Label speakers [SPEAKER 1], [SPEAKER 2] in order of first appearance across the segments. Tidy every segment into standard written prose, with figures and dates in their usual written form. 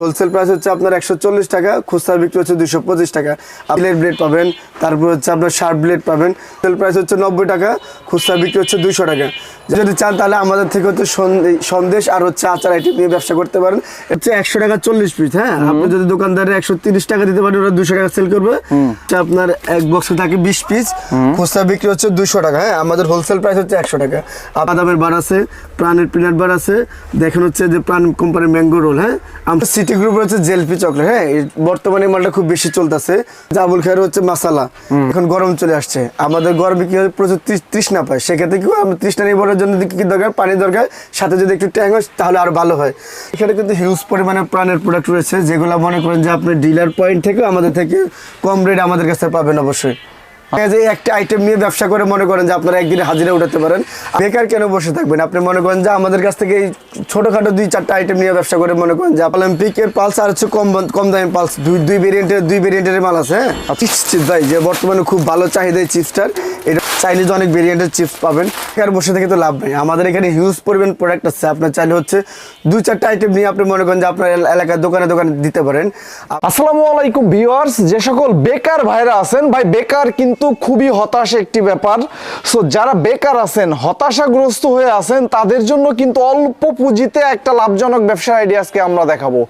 [SPEAKER 1] Wholesale price হচ্ছে আপনার 140 টাকা, খুচরা বিক্রি হচ্ছে 225 টাকা। প্লেট ব্লেড পাবেন, তারপর হচ্ছে আপনার শার্প ব্লেড পাবেন। হোলসেল প্রাইস হচ্ছে 90 টাকা, খুচরা বিক্রি হচ্ছে 200 টাকা। যদি চান তাহলে আমাদের থেকে হচ্ছে সন্দেশ আর হচ্ছে আচার আইটেম নিয়ে ব্যবসা করতে পারেন। হচ্ছে 100 টাকা 40 পিস। হ্যাঁ, আপনি যদি দোকানদারে 130 টাকা দিতে পারেন, ওরা 200 টাকা সেল করবে। আপনার এক বক্সে থাকে 20 পিস, খুচরা বিক্রি হচ্ছে 200 টাকা। হ্যাঁ, আমাদের হোলসেল প্রাইস হচ্ছে 100 টাকা। বাদামের বার আছে, প্রাণের পিনাট বার আছে, দেখেন হচ্ছে যে প্রাণ কোম্পানির ম্যাঙ্গো রোল। হ্যাঁ, আমরা সিটি গ্রুপের হচ্ছে জেলপি চকলেট। হ্যাঁ, বর্তমানে মালটা খুব বেশি চলতেছে। জাবুল খায়ের হচ্ছে মশলা, এখন গরম চলে আসছে, আমাদের গরমে কি হয় প্রচুর তৃষ্ণা পায়। সেক্ষেত্রে কি আমরা তৃষ্ণা নিবারণের জন্য কি দরকার, পানি দরকার, সাথে যদি একটু ট্যাং হয় তাহলে আরো ভালো হয়। এখানে কিন্তু হিউজ পরিমাণে প্রাণের প্রোডাক্ট রয়েছে, যেগুলো মনে করেন যে আপনি ডিলার পয়েন্ট থেকে আমাদের থেকে কম রেট আমাদের কাছে পাবেন অবশ্যই। একটা আইটেম নিয়ে ব্যবসা করে মনে করেন যে আপনারা একদিনে হাজিরা উঠাতে পারেন। বেকার কেন বসে থাকবেন? আপনি মনে করেন যে আমাদের কাছ থেকে এই ছোটখাটো 2-4টা আইটেম নিয়ে ব্যবসা করে মনে করেন যে অলিম্পিকের পালস আর হচ্ছে কম দামি পালস, দুই ভেরিয়েন্টের মাল আছে। হ্যাঁ, চিপস ভাই যে বর্তমানে খুব ভালো চাহিদা এই চিপসটার। এটা চাইলে অনেক ভেরিয়েন্টের চিপস পাবেন। বেকার বসে থেকে তো লাভ নেই, আমাদের এখানে হিউজ পরিমাণ প্রোডাক্ট আছে। আপনার চাইলে হচ্ছে 2-4টা আইটেম নিয়ে আপনি মনে করেন যে আপনার এলাকার দোকানে দিতে পারেন।
[SPEAKER 2] আসসালামু আলাইকুম ভিউয়ার্স, যে সকল বেকার ভাইরা আছেন, ভাই বেকার কিন্তু খুবই হতাশ একটি ব্যাপার। সো যারা বেকার আছেন, হতাশাগ্রস্ত হয়ে আছেন, তাদের জন্য কিন্তু অল্প পুঁজিতে একটা লাভজনক ব্যবসার আইডিয়া আজকে আমরা দেখাবো।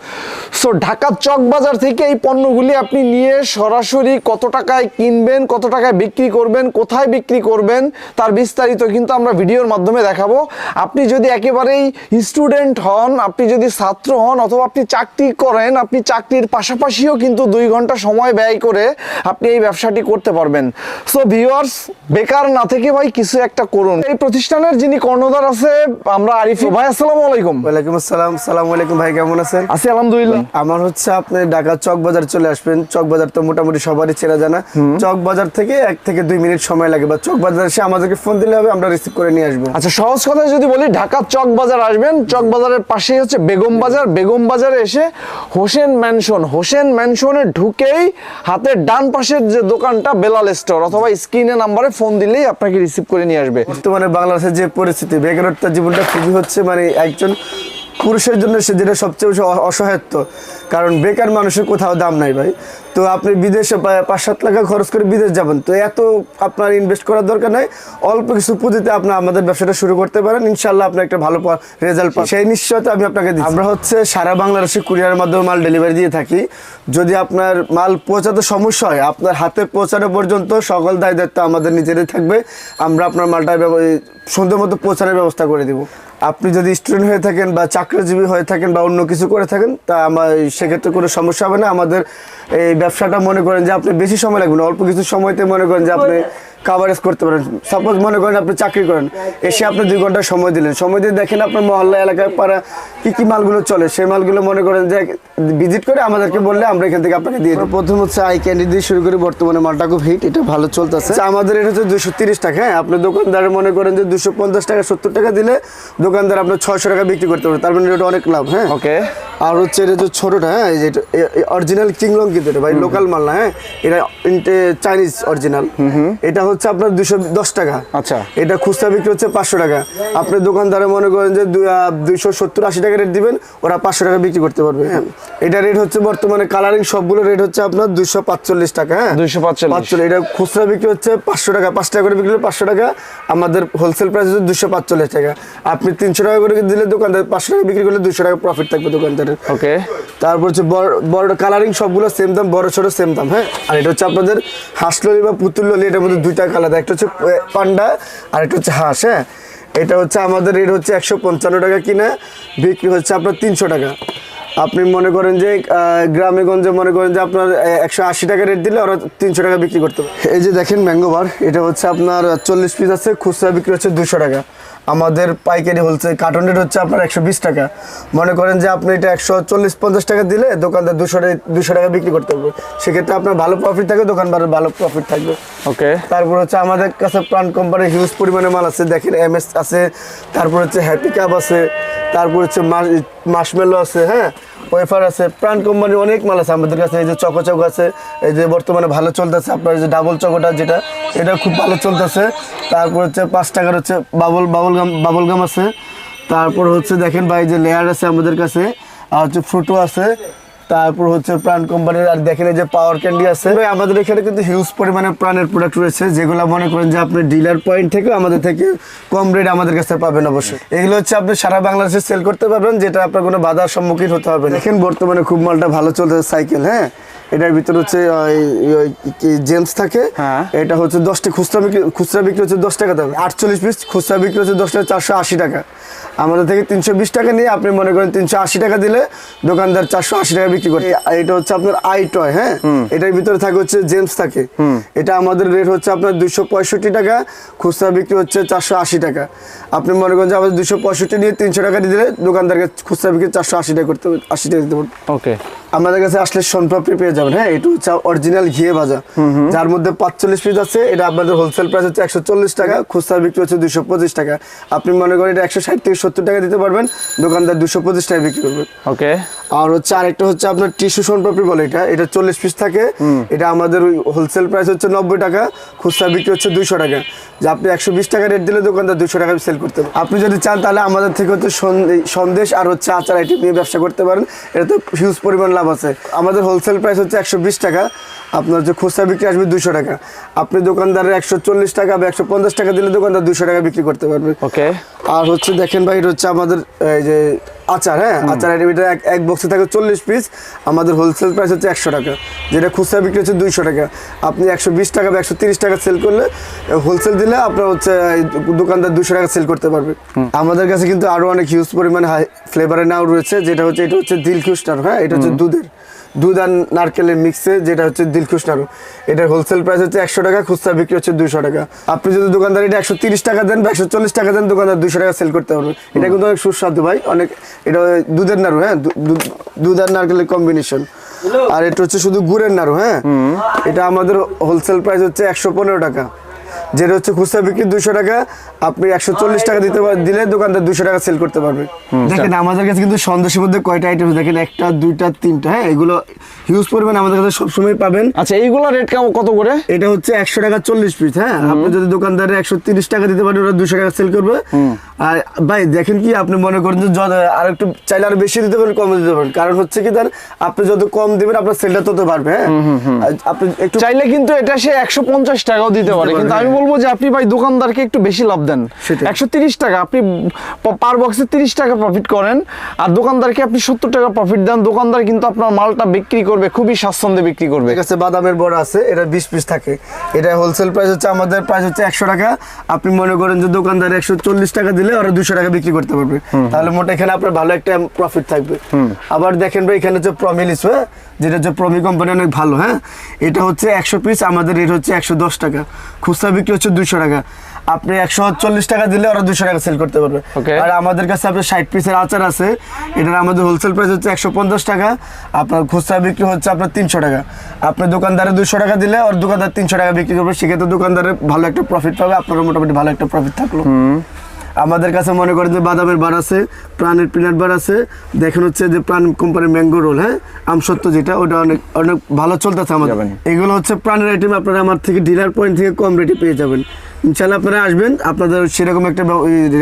[SPEAKER 2] সো ঢাকার চকবাজার থেকে এই পণ্যগুলি আপনি নিয়ে সরাসরি কত টাকায় কিনবেন, কত টাকায় বিক্রি করবেন, কোথায় বিক্রি করবেন, তার বিস্তারিত কিন্তু আমরা ভিডিওর মাধ্যমে দেখাবো। আপনি যদি একেবারেই স্টুডেন্ট হন, আপনি যদি ছাত্র হন, অথবা আপনি চাকরি করেন, আপনি চাকরির পাশাপাশিও কিন্তু 2 ঘন্টা সময় ব্যয় করে আপনি এই ব্যবসাটি করতে পারবেন। সো ভিউয়ার্স, বেকার না থেকে ভাই কিছু একটা করুন। এই প্রতিষ্ঠানের যিনি কর্ণধার আছে, আমরা আরিফ ভাই। আসসালামু আলাইকুম।
[SPEAKER 1] ওয়ালাইকুম আসসালাম। আসসালামু আলাইকুম ভাই, কেমন আছেন?
[SPEAKER 2] আছি আলহামদুলিল্লাহ।
[SPEAKER 1] আমার হচ্ছে আপনি ঢাকা চকবাজার চলে আসবেন। চকবাজার তো মোটামুটি সবারই চেনা জানা। চকবাজার থেকে 1 থেকে 2 মিনিট সময় লাগে, বা চকবাজার এসে আমাদেরকে ফোন দিলে হবে, আমরা রিসিভ করে নিয়ে আসবো।
[SPEAKER 2] আচ্ছা, সহজ কথায় যদি বলি, ঢাকা চকবাজার আসবেন, চকবাজারের পাশেই হচ্ছে বেগম বাজার। বেগম বাজারে এসে হোসেন ম্যানশনে ঢুকেই হাতের ডান পাশের যে দোকানটা বেলাল স্টোর, অথবা স্ক্রিনে নাম্বারে ফোন দিলেই আপনাকে রিসিভ করে নিয়ে আসবে।
[SPEAKER 1] বর্তমানে বাংলাদেশের যে পরিস্থিতি, বেকারত্ব জীবনটা খুবই হচ্ছে মানে একজন পুরুষের জন্য সে যেটা সবচেয়ে বেশি অসহায়ত্ব, কারণ বেকার মানুষের কোথাও দাম নাই ভাই। তো আপনি বিদেশে 5-7 লাখ খরচ করে বিদেশ যাবেন, তো এত আপনার ইনভেস্ট করার দরকার নাই। অল্প কিছু পুঁজিতে আপনি আমাদের ব্যবসাটা শুরু করতে পারেন, ইনশাল্লাহ আপনি একটা ভালো রেজাল্ট পাবেন, সেই নিশ্চয়তা আমি আপনাকে দিই। আমরা হচ্ছে সারা বাংলাদেশে কুরিয়ারের মাধ্যমে মাল ডেলিভারি দিয়ে থাকি। যদি আপনার মাল পৌঁছাতে সমস্যা হয়, আপনার হাতে পৌঁছানো পর্যন্ত সকল দায়িত্ব আমাদের নিজেদের থাকবে। আমরা আপনার মালটা সুন্দর মতো পৌঁছানোর ব্যবস্থা করে দিব। আপনি যদি স্টুডেন্ট হয়ে থাকেন বা চাকরিজীবী হয়ে থাকেন বা অন্য কিছু করে থাকেন, তা আমার সেক্ষেত্রে কোনো সমস্যা হবে না। আমাদের এই ব্যবসাটা মনে করেন যে আপনি বেশি সময় লাগবে না, অল্প কিছু সময়তে মনে করেন যে আপনি কাভারেজ করতে পারেন। সাপোজ মনে করেন আপনি চাকরি করেন, এসে আপনি 2 ঘন্টা সময় দিলেন, সময় দিয়ে দেখেন আপনার মহল্লা এলাকায় পাড়া কি মালগুলো চলে, সেই মালগুলো মনে করেন যে ভিজিট করে আমাদেরকে বললে আমরা এখান থেকে আপনাকে দিয়ে দেবো। প্রথম হচ্ছে আই ক্যান্ডি দিয়ে শুরু করি, বর্তমানে মালটা খুব হিট, এটা ভালো চলতেছে। আমাদের এটা হচ্ছে 230 টাকা। হ্যাঁ, আপনি দোকানদার মনে করেন যে 250 টাকা 70 টাকা দিলে দোকানদার আপনার 600 টাকা বিক্রি করতে পারে, তার মানে এটা অনেক লাভ। হ্যাঁ, ওকে। আর হচ্ছে এটা যে ছোটটা, হ্যাঁ, এটা অরিজিনাল কিংলং কিন্তু এটা ভাই লোকাল মাল না। হ্যাঁ, এটা চাইনিজ অরিজিনাল। এটা হচ্ছে আপনার 210 টাকা।
[SPEAKER 2] আচ্ছা,
[SPEAKER 1] এটা খুচরা বিক্রি হচ্ছে 500 টাকা। আপনি দোকানদারে মনে করেন যে 270-80 টাকা রেট দিবেন, ওরা 500 টাকা বিক্রি করতে পারবে। হ্যাঁ, এটা রেট হচ্ছে বর্তমানে কালারিং সবগুলো রেট হচ্ছে আপনার 245 টাকা। হ্যাঁ,
[SPEAKER 2] 245।
[SPEAKER 1] এটা খুচরা বিক্রি হচ্ছে 500 টাকা, 5 টাকা করে বিক্রি হলে 500 টাকা। আমাদের হোলসেল প্রাইস হচ্ছে 245 টাকা। আপনি 300 টাকা করে দিলে দোকানদার 500 টাকা বিক্রি করলে 200 টাকা প্রফিট থাকবে দোকানদারের।
[SPEAKER 2] ওকে।
[SPEAKER 1] তারপর হচ্ছে বড় কালারিং সবগুলো সেম দাম, বড় ছোট সেম দাম। হ্যাঁ, আর এটা হচ্ছে আপনাদের হাঁসললি বা পুতুল ললি, এটার মধ্যে 2টা কালার, একটা হচ্ছে পান্ডা আর একটা হচ্ছে হাঁস। হ্যাঁ, এটা হচ্ছে আমাদের রেট হচ্ছে 155 টাকা কিনা, বিক্রি হচ্ছে আপনার 300 টাকা। আপনি মনে করেন যে গ্রামে গঞ্জে মনে করেন যে আপনার 180 টাকা রেট দিলে ওরা 300 টাকা বিক্রি করতে পারে। এই যে দেখেন ম্যাঙ্গো বার, এটা হচ্ছে আপনার 40 পিস আছে, খুচরা বিক্রি হচ্ছে 200 টাকা। আমাদের পাইকারি হোলসেল কার্টন রেট হচ্ছে আপনার 120 টাকা। মনে করেন যে আপনি এটা 140-50 টাকা দিলে দোকানদার 200 টাকা বিক্রি করতে পারবে, সেক্ষেত্রে আপনার ভালো প্রফিট থাকবে, দোকানদারের ভালো প্রফিট থাকবে।
[SPEAKER 2] ওকে।
[SPEAKER 1] তারপর হচ্ছে আমাদের কাছে প্রাণ কোম্পানির হিউজ পরিমাণে মাল আছে, দেখেন MS আছে, তারপর হচ্ছে হ্যাপি কাপ আছে, তারপর হচ্ছে মার্শমেলো আছে। হ্যাঁ, ওয়েফার আছে, প্রাণ কোম্পানির অনেক মাল আছে আমাদের কাছে। এই যে চকো আছে, এই যে বর্তমানে ভালো চলতেছে আপনার যে ডাবল চকোটা, যেটা এটা খুব ভালো চলতেছে। তারপর হচ্ছে 5 টাকার হচ্ছে বাবল গাম আছে। তারপর হচ্ছে দেখেন ভাই যে লেয়ার আছে আমাদের কাছে, আর হচ্ছে ফ্রুটো আছে, তারপর হচ্ছে প্রাণ কোম্পানির, আর দেখেন এই যে পাওয়ার ক্যান্ডি আছে। ভাই আমাদের এখানে কিন্তু হিউজ পরিমাণে প্রাণের প্রোডাক্ট রয়েছে, যেগুলো মনে করেন যে আপনি ডিলার পয়েন্ট থেকে আমাদের থেকে কম রেট আমাদের কাছে পাবেন অবশ্যই। এগুলো হচ্ছে আপনি সারা বাংলাদেশে সেল করতে পারবেন, যেটা আপনার কোনো বাধার সম্মুখীন হতে হবে না। দেখেন বর্তমানে খুব মালটা ভালো চলতেছে সাইকেল, হ্যাঁ এটার ভিতরে হচ্ছে জেমস থাকে। এটা হচ্ছে 10টি খুচরা বিক্রি হচ্ছে 10 টাকা দাম, 48 পিস খুচরা বিক্রি হচ্ছে 10 টাকা, 480 টাকা। আমাদের থেকে 320 টাকা নিয়ে আপনি মনে করেন 380 টাকা দিলে দোকানদার 480 টাকা বিক্রি করে। এটা হচ্ছে আপনার আই টয়, হ্যাঁ এটার ভিতরে থাকে হচ্ছে জেমস থাকে। এটা আমাদের রেট হচ্ছে আপনার 265 টাকা, খুচরা বিক্রি হচ্ছে 480 টাকা। আপনি মনে করেন যে আমাদের 265 নিয়ে 300 টাকা দিয়ে দিলে দোকানদারকে খুচরা বিক্রি 480 টাকা করতে হবে, 80 টাকা দিতে পারবেন।
[SPEAKER 2] ওকে,
[SPEAKER 1] আমাদের কাছে আসলে সোনপাপড়ি পেয়ে যাবেন, হ্যাঁ এটা হচ্ছে অরিজিনাল ঘিয়ে ভাজা, যার মধ্যে 45 পিস আছে। এটা আপনাদের হোলসেল প্রাইস হচ্ছে 140 টাকা, খুচরা বিক্রি হচ্ছে 225 টাকা। আপনি মনে করেন এটা 160 থেকে 70 টাকা দিতে পারবেন, দোকানদার 225 টাকা বিক্রি করবেন।
[SPEAKER 2] ওকে,
[SPEAKER 1] আর হচ্ছে আরেকটা হচ্ছে আপনার টিস্যু সোনপাপড়ি বলে, এটা 40 পিস থাকে। এটা আমাদের হোলসেল প্রাইস হচ্ছে 90 টাকা, খুচরা বিক্রি হচ্ছে 200 টাকা। যে আপনি 120 টাকা রেট দিলে দোকানদার 200 টাকা সেল করতে পারেন। আপনি যদি চান তাহলে আমাদের থেকে হচ্ছে সন্দেশ আর হচ্ছে আচার আইটেম নিয়ে ব্যবসা করতে পারেন, এটা তো হিউজ পরিমাণ লাভ আছে। আমাদের হোলসেল প্রাইস হচ্ছে 120 টাকা, আপনার যে খুচরা বিক্রি আসবে 200 টাকা। আপনি দোকানদারের 140 টাকা বা 150 টাকা দিলে দোকানদার 200 টাকা বিক্রি করতে পারবে।
[SPEAKER 2] ওকে,
[SPEAKER 1] আর হচ্ছে দেখেন ভাই, এটা হচ্ছে আমাদের এই যে আচার, হ্যাঁ আচার আইটেম, এটা এক বক্সে থাকে 40 পিস। আমাদের হোলসেল প্রাইস হচ্ছে 100 টাকা, যেটা খুচরা বিক্রি হচ্ছে 200 টাকা। আপনি 120 টাকা বা 130 টাকা সেল করলে, হোলসেল দিলে আপনার হচ্ছে দোকানদার 200 টাকা সেল করতে পারবে। আমাদের কাছে কিন্তু আরো অনেক হিউজ পরিমাণে হাই ফ্লেভারের নাও রয়েছে, যেটা হচ্ছে এটা হচ্ছে দিলখুশ নাড়ু, হ্যাঁ এটা হচ্ছে দুধ আর নারকেলের মিক্সে, যেটা হচ্ছে দিলখুশ নাড়ু। এটার হোলসেল প্রাইস হচ্ছে 100 টাকা, খুচরা বিক্রি হচ্ছে 200 টাকা। আপনি যদি দোকানদার এটা 130 টাকা দেন বা 140 টাকা দেন, দোকানদার 200 টাকা সেল করতে পারবে। এটা কিন্তু অনেক সুস্বাদু ভাই, অনেক। এটা দুধের নাড়ু, হ্যাঁ দুধ আর নারকেলের কম্বিনেশন। আর এটা হচ্ছে শুধু গুড়ের নাড়ু, হ্যাঁ এটা আমাদের হোলসেল প্রাইস হচ্ছে 115 টাকা, যেটা হচ্ছে খুচরা বিক্রি 200 টাকা। আপনি 140 টাকা দিলে দোকানদার 200 টাকা সেল করতে পারবে। দেখেন আমাদের কাছে কিন্তু সন্দেশের মধ্যে কয়টা আইটেম দেখেন, 1টা 2টা 3টা, হ্যাঁ এগুলো হিউজ পরিমাণ আমাদের কাছে সবসময় পাবেন।
[SPEAKER 2] আচ্ছা এইগুলো রেট কত করে?
[SPEAKER 1] এটা হচ্ছে 100 টাকা 40 পিস, হ্যাঁ আপনি যদি দোকানদারে 130 টাকা দিতে পারেন, ওরা 200 টাকা সেল করবে। আর ভাই দেখেন কি, আপনি মনে করেন যে আর একটু চাইলে আরো বেশি দিতে পারেন, কম দিতে পারেন, কারণ হচ্ছে কি দেন আপনি যত কম দিবেন আপনার সেলটা তত বাড়বে। হ্যাঁ আপনি একটু
[SPEAKER 2] চাইলে কিন্তু এটা সে 150 টাকাও দিতে পারে, কিন্তু আমি বলবো যে আপনি ভাই দোকানদারকে একটু বেশি লাভ দেন। 130 টাকা আপনি পার বক্সে 30 টাকা প্রফিট করেন, আর দোকানদারকে আপনি 70 টাকা প্রফিট দেন। দোকানদার কিন্তু আপনার মালটা বিক্রি করবে খুবই স্বাচ্ছন্দ্যে বিক্রি করবে।
[SPEAKER 1] ঠিক আছে, বাদামের বড়া আছে, এটা 20 পিস থাকে। এটা হোলসেল প্রাইস হচ্ছে আমাদের প্রাইস হচ্ছে 100 টাকা। আপনি মনে করেন যে দোকানদার 140 টাকা দিলে ওরা 200 টাকা বিক্রি করতে পারবে, তাহলে মোট এখানে আপনার ভালো একটা প্রফিট থাকবে। আবার দেখেন ভাই, এখানে হচ্ছে প্রমিলিস, হ্যাঁ যেটা হচ্ছে প্রমি কোম্পানি, অনেক ভালো। হ্যাঁ এটা হচ্ছে 100 পিস, আমাদের রেট হচ্ছে 110 টাকা, খুচরা বিক্রি হচ্ছে 200 টাকা। আপনি 140 টাকা দিলে ওরা 200 টাকা সেল করতে পারবে। আর আমাদের কাছে আপনার 60 পিসের আচার আছে, এটার আমাদের হোলসেল প্রাইস হচ্ছে 150 টাকা, আপনার খুচরা বিক্রি হচ্ছে আপনার 300 টাকা। আপনি দোকানদারে 200 টাকা দিলে ওর দোকানদার 300 টাকা বিক্রি করবে, সেক্ষেত্রে দোকানদারের ভালো একটা প্রফিট পাবে, আপনারও মোটামুটি ভালো একটা প্রফিট থাকলো। আমাদের কাছে মনে করেন যে বাদামের বার আছে, প্রাণের পিনাট বার আছে। দেখেন হচ্ছে যে প্রাণ কোম্পানির ম্যাঙ্গো রোল, হ্যাঁ আমসত্ব যেটা, ওটা অনেক অনেক ভালো চলতেছে আমাদের। এগুলো হচ্ছে প্রাণের আইটেম, আপনারা আমার থেকে ডিলার পয়েন্ট থেকে কম রেটে পেয়ে যাবেন। ইনশাল্লাহ আপনারা আসবেন, আপনাদের সেরকম একটা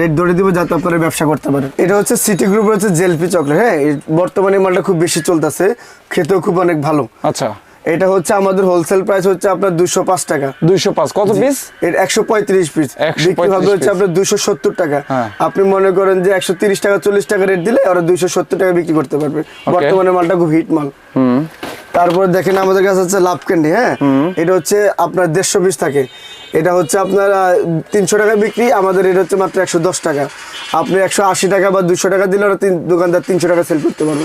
[SPEAKER 1] রেট ধরে দিব যাতে আপনারা ব্যবসা করতে পারেন। এটা হচ্ছে সিটি গ্রুপের হচ্ছে জেলপি চকলেট, হ্যাঁ বর্তমানে মালটা খুব বেশি চলতেছে, খেতেও খুব অনেক ভালো।
[SPEAKER 2] আচ্ছা
[SPEAKER 1] এটা হচ্ছে আমাদের হোলসেল প্রাইস হচ্ছে আপনার 205 টাকা।
[SPEAKER 2] 205 কত পিস?
[SPEAKER 1] এর 135 পিস, বিক্রি হবে হচ্ছে আপনার 270 টাকা। আপনি মনে করেন যে 130 টাকা 40 টাকা রেট দিলে ওরা 270 টাকা বিক্রি করতে পারবে। বর্তমানে মালটা খুব হিট মাল। তারপরে দেখেন আমাদের কাছে হচ্ছে লাভ ক্যান্ডি, হ্যাঁ এটা হচ্ছে আপনার 150 পিস থাকে। এটা হচ্ছে আপনার 300 টাকা বিক্রি, আমাদের এটা হচ্ছে মাত্র 110 টাকা। আপনি 180 টাকা বা 200 টাকা দিলে ওরা দোকানদার 300 টাকা সেল করতে পারবে।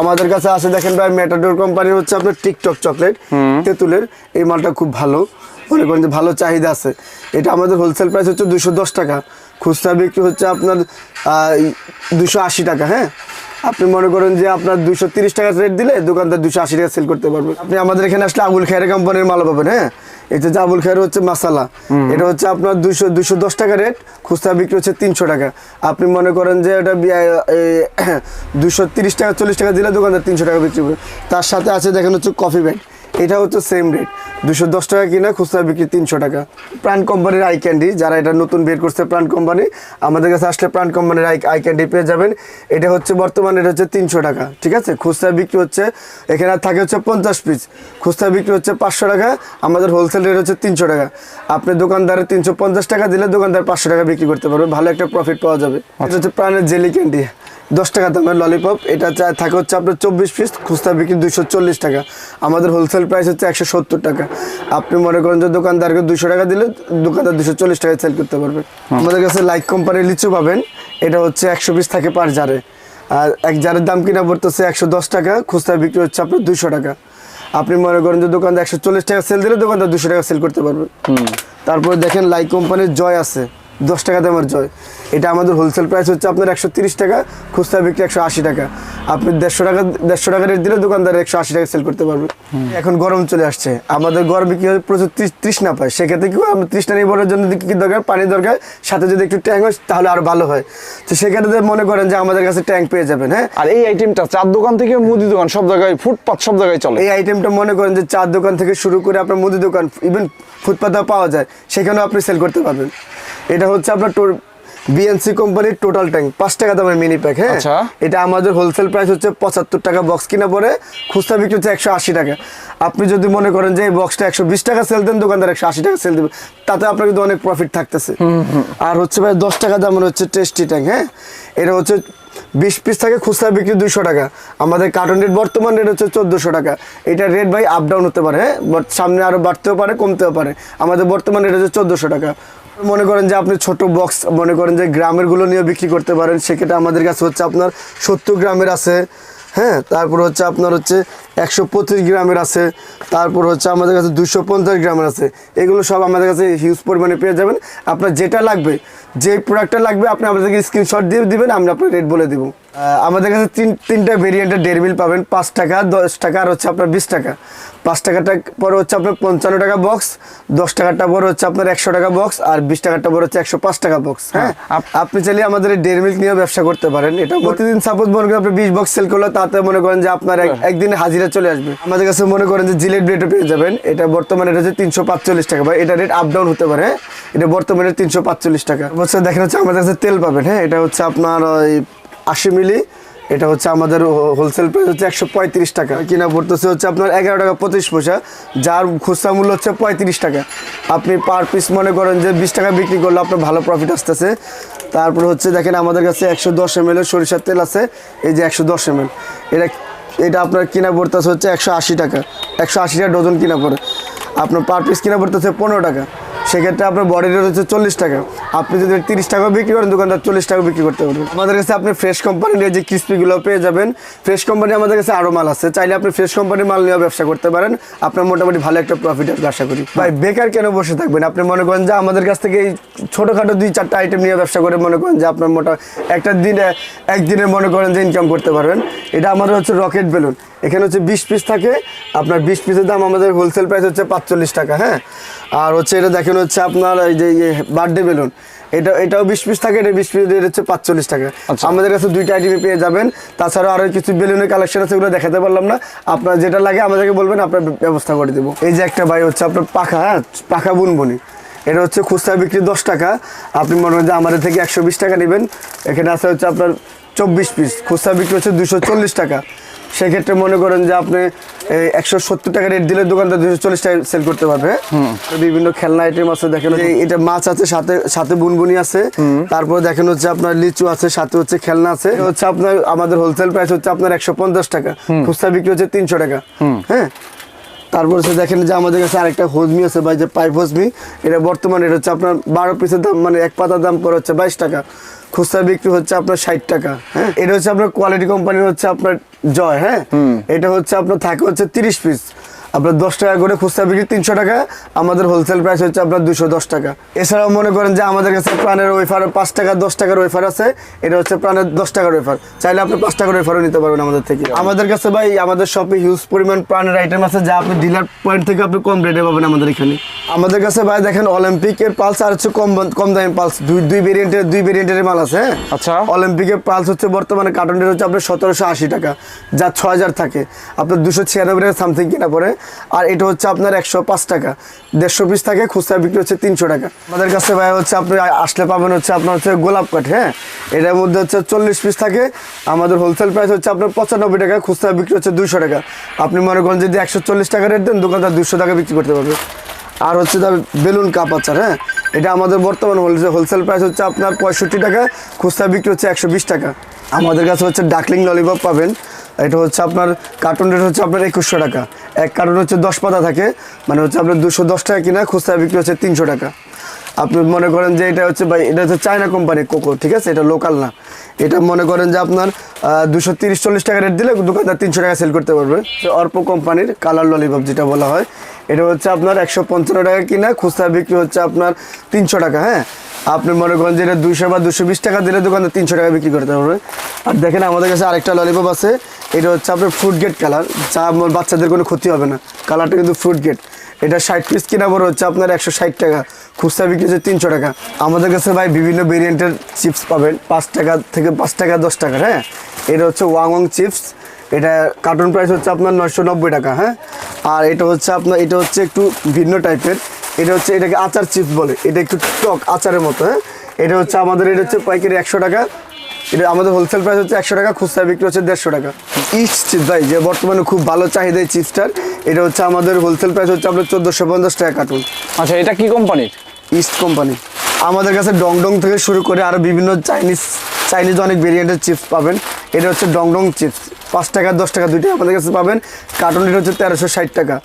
[SPEAKER 1] আমাদের কাছে আছে দেখেন ভাই, ম্যাটাডোর কোম্পানির হচ্ছে আপনার টিকটক চকলেট তেঁতুলের, এই মালটা খুব ভালো, মনে করেন যে ভালো চাহিদা আছে। এটা আমাদের হোলসেল প্রাইস হচ্ছে 210 টাকা, খুচরা বিক্রি হচ্ছে আপনার 280 টাকা। হ্যাঁ আপনি মনে করেন যে আপনার 230 টাকা রেট দিলে দোকানদার 280 টাকা সেল করতে পারবে। আপনি আমাদের এখানে আসলে আবুল খায়ের কোম্পানির মাল পাবেন। হ্যাঁ এটা যে আবুল খায়ের হচ্ছে মশলা, এটা হচ্ছে আপনার 210 টাকা রেট, খুচরা বিক্রি হচ্ছে 300 টাকা। আপনি মনে করেন যে এটা 230 টাকা 40 টাকা দিলে দোকানদার 300 টাকা বিক্রি করবে। তার সাথে আছে দেখেন হচ্ছে কফি ব্যাগ, এটা হচ্ছে সেম রেট, 210 টাকা কিনা, খুচরা বিক্রি 300 টাকা। প্রাণ কোম্পানির আই ক্যান্ডি, যারা এটা নতুন বের করছে প্রাণ কোম্পানি, আমাদের কাছে আসলে প্রাণ কোম্পানির আই ক্যান্ডি পেয়ে যাবেন। এটা হচ্ছে বর্তমানে এটা হচ্ছে 300 টাকা, ঠিক আছে। খুচরা বিক্রি হচ্ছে এখানে থাকে হচ্ছে 50 পিস, খুচরা বিক্রি হচ্ছে 500 টাকা, আমাদের হোলসেল রেট হচ্ছে 300 টাকা। আপনি দোকানদারে 350 টাকা দিলে দোকানদার 500 টাকা বিক্রি করতে পারবে, ভালো একটা প্রফিট পাওয়া যাবে। এটা হচ্ছে প্রাণের জেলি ক্যান্ডি, 10 টাকা দামের ললিপপ। এটা থাকে হচ্ছে আপনার 24 পিস, খুচরা বিক্রি 240 টাকা, আমাদের হোলসেল প্রাইস হচ্ছে 170 টাকা। আপনি মনে করেন যে দোকানদারকে 200 টাকা দিলে দোকানদার 240 টাকায় সেল করতে পারবে। আমাদের কাছে লাইক কোম্পানির লিচু পাবেন, এটা হচ্ছে 100 পিস থাকে পার জারে, আর এক জারের দাম কিনা পড়তেছে 110 টাকা, খুচরা বিক্রি হচ্ছে আপনার 200 টাকা। আপনি মনে করেন যে দোকানদার 140 টাকা সেল দিলে দোকানদার 200 টাকা সেল করতে পারবে। তারপরে দেখেন লাইক কোম্পানির জয় আছে, 10 টাকা দামের জয়। এটা আমাদের হোলসেল প্রাইস হচ্ছে আপনার 130 টাকা, খুচরা বিক্রি 180 টাকা। আপনি 150 টাকা রেট দিলে দোকানদার 180 টাকা সেল করতে পারবে। এখন গরম চলে আসছে, আমাদের গরমে কি হয়, প্রচুর তৃষ্ণা পায়। সেক্ষেত্রে কি আমরা তৃষ্ণা নিবারণের জন্য কি দরকার, পানি দরকার, সাথে যদি একটু ট্যাঙ্ক হয় তাহলে আরো ভালো হয়। তো সেক্ষেত্রে মনে করেন যে আমাদের কাছে ট্যাঙ্ক পেয়ে যাবেন। হ্যাঁ,
[SPEAKER 2] আর এই আইটেমটা চার দোকান থেকে মুদি দোকান সব জায়গায়, ফুটপাত সব জায়গায় চলে।
[SPEAKER 1] এই আইটেমটা মনে করেন যে চার দোকান থেকে শুরু করে আপনার মুদি দোকান, ইভেন ফুটপাতেও পাওয়া যায়, সেখানেও আপনি সেল করতে পারবেন। এটা হচ্ছে আপনার বিএনসি কোম্পানির টোটাল ট্যাঙ্ক, 5 টাকা দামের মিনি প্যাক। হ্যাঁ, এটা আমাদের হোলসেল প্রাইস হচ্ছে 75 টাকা, বক্স কিনা পরে খুচরা বিক্রি হচ্ছে 180 টাকা। আপনি যদি মনে করেন যে এই বক্সটা 120 টাকা সেল দেন, দোকানদার 180 টাকা সেল দেবে, তাতে আপনার কিন্তু অনেক প্রফিট থাকতেছে। আর হচ্ছে ভাই 10 টাকা দামের হচ্ছে টেস্টি ট্যাঙ্ক। হ্যাঁ, এটা হচ্ছে 20 পিস থাকে, খুচরা বিক্রি 200 টাকা, আমাদের কার্টন রেট বর্তমান রেট হচ্ছে 1400 টাকা। এটা রেট ভাই আপ ডাউন হতে পারে, হ্যাঁ, সামনে আরো বাড়তেও পারে কমতেও পারে। আমাদের বর্তমান রেট হচ্ছে 1400 টাকা। মনে করেন যে আপনি ছোট বক্স মনে করেন যে গ্রামের গুলো নিয়ে বিক্রি করতে পারেন, সেক্ষেত্রে আমাদের কাছে হচ্ছে আপনার 70 গ্রামের আছে। হ্যাঁ, তারপর হচ্ছে আপনার হচ্ছে 125 গ্রামের আছে, তারপর হচ্ছে আমাদের কাছে 250 গ্রামের আছে। এগুলো সব আমাদের কাছে হিউজ পরিমাণে পেয়ে যাবেন। আপনার যেটা লাগবে, যে প্রোডাক্টটা লাগবে আপনি আমাদেরকে স্ক্রিনশট দিয়ে দিবেন, আমরা আপনার রেট বলে দিব। আমাদের কাছে তিনটা ভেরিয়েন্টের ডেয়ারি মিল্ক পাবেন, 5 টাকা, 10 টাকা আর হচ্ছে আপনার 20 টাকা। 5 টাকাটা পরে হচ্ছে আপনার 55 টাকা বক্স, 10 টাকাটা পরে হচ্ছে আপনার 100 টাকা বক্স, আর 20 টাকাটা পরে হচ্ছে 105 টাকা বক্স। হ্যাঁ, আপনি চাইলে আমাদের এই ডেয়ারি মিল্ক নিয়ে ব্যবসা করতে পারেন। এটা প্রতিদিন সাপোজ মনে করেন আপনি 20 বক্স সেল করলে, তাতে মনে করেন যে আপনার একদিনে হাজিরা চলে আসবে। আমাদের কাছে মনে করেন যে জিলেট ব্লেডও পেয়ে যাবেন, এটা বর্তমানে এটা হচ্ছে 345 টাকা, ভাই এটা রেট আপ ডাউন হতে পারে। হ্যাঁ, এটা বর্তমানে 345 টাকা। হচ্ছে দেখেন হচ্ছে আমাদের কাছে তেল পাবেন। হ্যাঁ, এটা হচ্ছে আপনার ওই 80 মিলি, এটা হচ্ছে আমাদের হোলসেল প্রাইস হচ্ছে 135 টাকা, কিনা পড়তেছে হচ্ছে আপনার 11 টাকা 25 পয়সা, যার খুচরা মূল্য হচ্ছে 35 টাকা। আপনি পার পিস মনে করেন যে 20 টাকা বিক্রি করলে আপনার ভালো প্রফিট আসতেছে। তারপর হচ্ছে দেখেন আমাদের কাছে 110 ml এর সরিষার তেল আছে, এই যে 110 ml, এটা আপনার কিনা পড়তেছে হচ্ছে 180 টাকা, 180 টাকা ডজন কিনা পড়ে। আপনার পার পিস কিনা পড়তেছে 15 টাকা, সেক্ষেত্রে আপনার বডি রেট হচ্ছে 40 টাকা। আপনি যদি 30 টাকা বিক্রি করেন, দোকানদার 40 টাকা বিক্রি করতে পারবেন। আমাদের কাছে আপনি ফ্রেশ কোম্পানির যে ক্রিসপিগুলো পেয়ে যাবেন। ফ্রেশ কোম্পানি আমাদের কাছে আরও মাল আছে, চাইলে আপনি ফ্রেশ কোম্পানির মাল নিয়ে ব্যবসা করতে পারেন, আপনার মোটামুটি ভালো একটা প্রফিট আসবে আশা করি। ভাই বেকার কেন বসে থাকবেন, আপনি মনে করেন যে আমাদের কাছ থেকে এই ছোটোখাটো 2-4টা আইটেম নিয়ে ব্যবসা করে মনে করেন যে আপনার একটা দিনে একদিনের মনে করেন যে ইনকাম করতে পারবেন। এটা আমাদের হচ্ছে রকেট বেলুন, এখানে হচ্ছে 20 পিস থাকে, আপনার 20 পিসের দাম আমাদের হোলসেল প্রাইস হচ্ছে 45 টাকা। হ্যাঁ, আর হচ্ছে এটা দেখেন হচ্ছে আপনার এই যে বার্থডে বেলুন, এটাও 20 পিস থাকে, এটা 20 পিস রেট হচ্ছে 45 টাকা। আমাদের কাছে 2টা আইটেমে পেয়ে যাবেন। তাছাড়াও আরও কিছু বেলুনের কালেকশন আছে, ওগুলো দেখাতে পারলাম না। আপনার যেটা লাগে আমাদেরকে বলবেন, আপনার ব্যবস্থা করে দেবো। এই যে একটা ভাই হচ্ছে আপনার পাখা, হ্যাঁ, পাখা বুনবুনি, এটা হচ্ছে খুচরা বিক্রি 10 টাকা। আপনি মনে করেন যে আমাদের থেকে 120 টাকা নেবেন। এখানে আছে হচ্ছে আপনার 24 পিস, খুচরা বিক্রি হচ্ছে 240 টাকা। সেক্ষেত্রে মনে করেন যে আপনি 170 টাকা রেট দিলে দোকানদার 240 টাকা সেল করতে পারবে। বিভিন্ন খেলনা আইটেম আছে, দেখেন এটা মাছ আছে, সাথে বুনবুনি আছে, তারপর দেখেন হচ্ছে আপনার লিচু আছে, সাথে হচ্ছে খেলনা আছে। হচ্ছে আপনার আমাদের হোলসেল প্রাইস হচ্ছে আপনার 150 টাকা, খুচরা বিক্রি হচ্ছে 300 টাকা। হ্যাঁ, তারপর হচ্ছে দেখেন যে আমাদের কাছে আরেকটা হজমি আছে ভাই, যে পাইপ হজমি, এটা বর্তমানে এটা হচ্ছে আপনার 12 পিসের দাম, মানে এক পাতার দাম পড়ে হচ্ছে 22 টাকা, খুচরা বিক্রি হচ্ছে আপনার 60 টাকা। হ্যাঁ, এটা হচ্ছে আপনার কোয়ালিটি কোম্পানির হচ্ছে আপনার জয়। হ্যাঁ, এটা হচ্ছে আপনার থাকে হচ্ছে 30 পিস, আপনার 10 টাকা করে, খুচরা বিক্রি 300 টাকা, আমাদের হোলসেল প্রাইস হচ্ছে আপনার 210 টাকা। এছাড়াও মনে করেন যে আমাদের কাছে প্রাণের ওয়েফার 5 টাকা 10 টাকার ওয়েফার আছে, এটা হচ্ছে প্রাণের 10 টাকার ওয়েফার, চাইলে আপনি 5 টাকার ওয়েফারও নিতে পারবেন আমাদের থেকে। আমাদের কাছে ভাই আমাদের শপে হিউজ পরিমাণ প্রাণের আইটেম আছে, যা আপনি ডিলার পয়েন্ট থেকে আপনি কম রেটে পাবেন আমাদের এখানে। আমাদের কাছে ভাই দেখেন অলিম্পিকের পালস আর হচ্ছে কম দামি পালস, দুই ভেরিয়েন্টের মাল আছে।
[SPEAKER 2] আচ্ছা,
[SPEAKER 1] অলিম্পিকের পালস হচ্ছে বর্তমানে কার্টন রেট হচ্ছে আপনার 1780 টাকা, যা 6000 থাকে, আপনার 296 টাকা সামথিং কিনা পড়ে। আর এটা হচ্ছে আপনার 105 টাকা, 150 পিস থাকে, খুচরা বিক্রি হচ্ছে 300 টাকা। আমাদের কাছে ভাই হচ্ছে আপনি আসলে পাবেন হচ্ছে আপনার হচ্ছে গোলাপ কাঠ, হ্যাঁ, এটার মধ্যে হচ্ছে 40 পিস থাকে। আমাদের হোলসেল প্রাইস হচ্ছে আপনার 95 টাকা, খুচরা বিক্রি হচ্ছে 200 টাকা। আপনি মনে করেন যদি 140 টাকা রেট দেন, দোকানদার 200 টাকা বিক্রি করতে পারবে। আর হচ্ছে তার বেলুন কাপ আচার, হ্যাঁ, এটা আমাদের বর্তমান হোলসেল প্রাইস হচ্ছে আপনার 65 টাকা, খুচরা বিক্রি হচ্ছে 120 টাকা। আমাদের কাছে হচ্ছে ডাকলিং ললিপপ পাবেন, এটা হচ্ছে আপনার কার্টন রেট হচ্ছে আপনার 2100 টাকা। এক কার্টন হচ্ছে 10 পাতা থাকে, মানে হচ্ছে আপনার 210 টাকা কিনা, খুচরা বিক্রি হচ্ছে 300 টাকা। আপনি মনে করেন যে এটা হচ্ছে ভাই, এটা হচ্ছে চায়না কোম্পানি কোকো, ঠিক আছে, এটা লোকাল না। এটা মনে করেন যে আপনার 230-40 টাকা রেট দিলে দোকানদার 300 টাকা সেল করতে পারবে। অর্পো কোম্পানির কালার ললিপপ যেটা বলা হয়, এটা হচ্ছে আপনার 155 টাকা কিনা, খুচরা বিক্রি হচ্ছে আপনার 300 টাকা। হ্যাঁ, আপনি মনে করেন যে এটা 200 বা 220 টাকা দিলে দোকানে 300 টাকা বিক্রি করতে পারবে। আর দেখেন আমাদের কাছে আরেকটা ললিপপ আছে, এটা হচ্ছে আপনার ফ্রুট গেট কালার, যা আমার বাচ্চাদের কোনো ক্ষতি হবে না। কালারটা কিন্তু ফ্রুট গেট। এটা 60 পিস কিনা বড় হচ্ছে আপনার 160 টাকা, খুচরা বিক্রি হচ্ছে 300 টাকা। আমাদের কাছে ভাই বিভিন্ন ভেরিয়েন্টের চিপস পাবেন, 5 টাকা থেকে 5 টাকা 10 টাকা। হ্যাঁ, এটা হচ্ছে ওয়াং চিপস, এটা কার্টুন প্রাইস হচ্ছে আপনার 990 টাকা। হ্যাঁ, আর এটা হচ্ছে আপনার, এটা হচ্ছে একটু ভিন্ন টাইপের, এটা হচ্ছে এটাকে আচার চিপস বলে, এটা একটু টক আচারের মতো। হ্যাঁ, এটা হচ্ছে আমাদের, এটা হচ্ছে পাইকারি 100 টাকা, এটা আমাদের হোলসেল প্রাইস হচ্ছে 100 টাকা, খুচরা বিক্রি হচ্ছে 150 টাকা। ইস্ট চিপস ভাই, যে বর্তমানে খুব ভালো চাহিদা এই চিপসটার, এটা হচ্ছে আমাদের হোলসেল প্রাইস হচ্ছে আপনার 1450 টাকা কার্টুন।
[SPEAKER 2] আচ্ছা, এটা কি কোম্পানির?
[SPEAKER 1] East company. আমাদের কাছে ডং থেকে শুরু করে আরও বিভিন্ন চাইনিজ অনেক ভেরিয়েন্টের চিপস পাবেন। এটা হচ্ছে ডং চিপস, 5 টাকা 10 টাকা দুইটাই আমাদের কাছে পাবেন। কার্টন রেট হচ্ছে 1360 টাকা,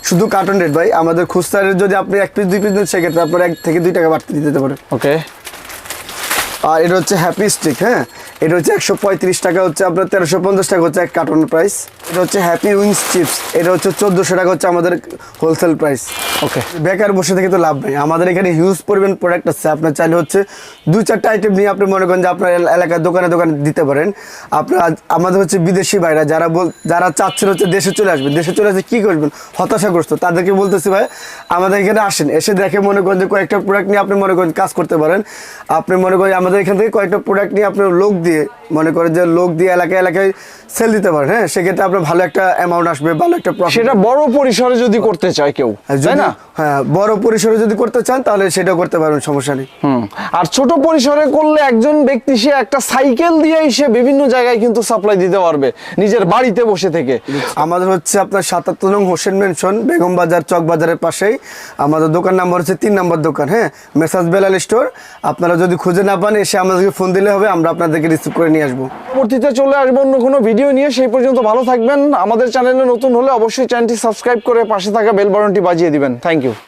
[SPEAKER 1] শুধু কার্টন রেট ভাই। আমাদের খুচরা রেট যদি আপনি 1 পিস 2 পিস দেন, সেক্ষেত্রে আপনার 1 থেকে 2 টাকা বাড়তি দিতে পারেন।
[SPEAKER 2] ওকে।
[SPEAKER 1] আর এটা হচ্ছে হ্যাপি স্টিক, হ্যাঁ, এটা হচ্ছে 135 টাকা, হচ্ছে আপনার 1350 টাকা হচ্ছে এক কার্টন প্রাইস। এটা হচ্ছে হ্যাপি উইংস চিপস, এটা হচ্ছে 1400 টাকা হচ্ছে আমাদের হোলসেল প্রাইস।
[SPEAKER 2] ওকে।
[SPEAKER 1] বেকার বসে থেকে তো লাভ নেই, আমাদের এখানে হিউজ পরিমাণ প্রোডাক্ট আছে। আপনার চাইলে হচ্ছে 2-4টা আইটেম নিয়ে আপনি মনে করেন যে আপনার এলাকার দোকানে দিতে পারেন। আপনার আমাদের হচ্ছে বিদেশি ভাইরা যারা চাচ্ছেন হচ্ছে দেশে চলে আসবেন, দেশে চলে আসে কী করবেন, হতাশাগ্রস্ত, তাদেরকে বলতেছি ভাই আমাদের এখানে আসেন, এসে দেখে মনে করেন যে কয়েকটা প্রোডাক্ট নিয়ে আপনি মনে করেন কাজ করতে পারেন। আপনি মনে করেন আমাদের এখান থেকে কয়েকটা প্রোডাক্ট নিয়ে আপনার লোক দিয়ে মনে করেন যে এলাকায় সেল দিতে পারেন। হ্যাঁ, সেক্ষেত্রে আপনার ভালো একটা অ্যামাউন্ট আসবে, ভালো একটা প্রফিট।
[SPEAKER 2] সেটা বড় পরিসরে যদি করতে চায় কেউ, তাই না?
[SPEAKER 1] হ্যাঁ, বড় পরিসরে যদি করতে চান তাহলে সেটাও করতে পারবেন, সমস্যা নেই।
[SPEAKER 2] আর ছোট পরিসরে করলে একজন ব্যক্তি সে একটা সাইকেল দিয়েই সে বিভিন্ন জায়গায় কিন্তু সাপ্লাই দিতে পারবে নিজের বাড়িতে বসে থেকে।
[SPEAKER 1] আমাদের হচ্ছে আপনার 77 নং হোসেন মেনশন, বেগম বাজার, চক বাজারের পাশেই আমাদের দোকান নাম্বার হচ্ছে 3 নম্বর দোকান। হ্যাঁ, মেসাজ বেলাল স্টোর। আপনারা যদি খুঁজে না পান, এসে আমাদেরকে ফোন দিলে হবে, আমরা আপনাদেরকে রিসিভ করে নিয়ে আসবো।
[SPEAKER 2] পরবর্তীতে চলে আসবো অন্য কোনো ভিডিও নিয়ে। সেই পর্যন্ত ভালো থাকবেন। আমাদের চ্যানেলে নতুন হলে অবশ্যই চ্যানেলটি সাবস্ক্রাইব করে পাশে থাকা বেল বাটনটি বাজিয়ে দিবেন। Thank you.